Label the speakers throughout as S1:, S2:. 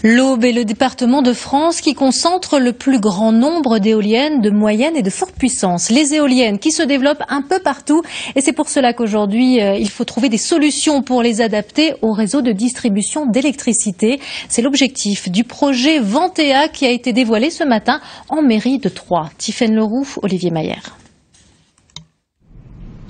S1: L'Aube est le département de France qui concentre le plus grand nombre d'éoliennes de moyenne et de forte puissance. Les éoliennes qui se développent un peu partout et c'est pour cela qu'aujourd'hui il faut trouver des solutions pour les adapter au réseau de distribution d'électricité. C'est l'objectif du projet Ventea qui a été dévoilé ce matin en mairie de Troyes. Tiffaine Leroux, Olivier Mayer.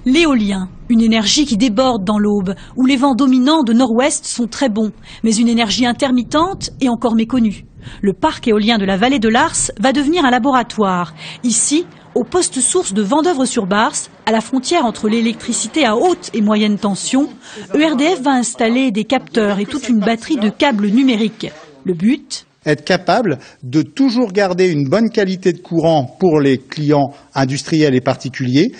S2: L'éolien, une énergie qui déborde dans l'Aube, où les vents dominants de nord-ouest sont très bons, mais une énergie intermittente et encore méconnue. Le parc éolien de la vallée de l'Ars va devenir un laboratoire. Ici, au poste source de Vendeuvre-sur-Barse, à la frontière entre l'électricité à haute et moyenne tension, ERDF va installer des capteurs et toute une batterie de câbles numériques. Le but ?
S3: Être capable de toujours garder une bonne qualité de courant pour les clients industriels et particuliers,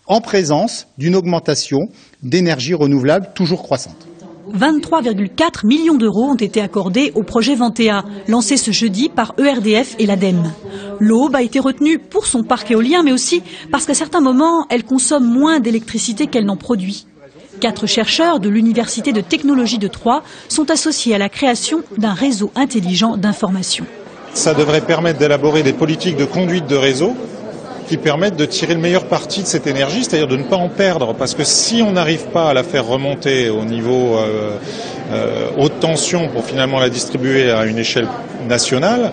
S3: en présence d'une augmentation d'énergie renouvelable toujours croissante.
S2: 23,4 millions d'euros ont été accordés au projet Ventea, lancé ce jeudi par ERDF et l'ADEME. L'Aube a été retenue pour son parc éolien, mais aussi parce qu'à certains moments, elle consomme moins d'électricité qu'elle n'en produit. 4 chercheurs de l'Université de technologie de Troyes sont associés à la création d'un réseau intelligent d'information.
S4: Ça devrait permettre d'élaborer des politiques de conduite de réseau qui permettent de tirer le meilleur parti de cette énergie, c'est-à-dire de ne pas en perdre. Parce que si on n'arrive pas à la faire remonter au niveau haute tension pour finalement la distribuer à une échelle nationale,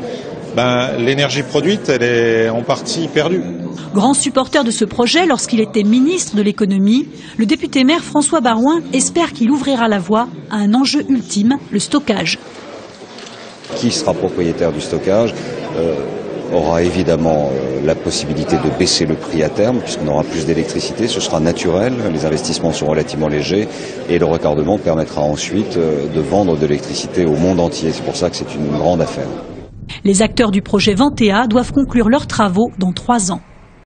S4: l'énergie produite, elle est en partie perdue.
S2: Grand supporter de ce projet lorsqu'il était ministre de l'économie, le député maire François Barouin espère qu'il ouvrira la voie à un enjeu ultime, le stockage.
S5: Qui sera propriétaire du stockage aura évidemment la possibilité de baisser le prix à terme, puisqu'on aura plus d'électricité, ce sera naturel, les investissements sont relativement légers, et le raccordement permettra ensuite de vendre de l'électricité au monde entier. C'est pour ça que c'est une grande affaire.
S2: Les acteurs du projet Ventea doivent conclure leurs travaux dans 3 ans.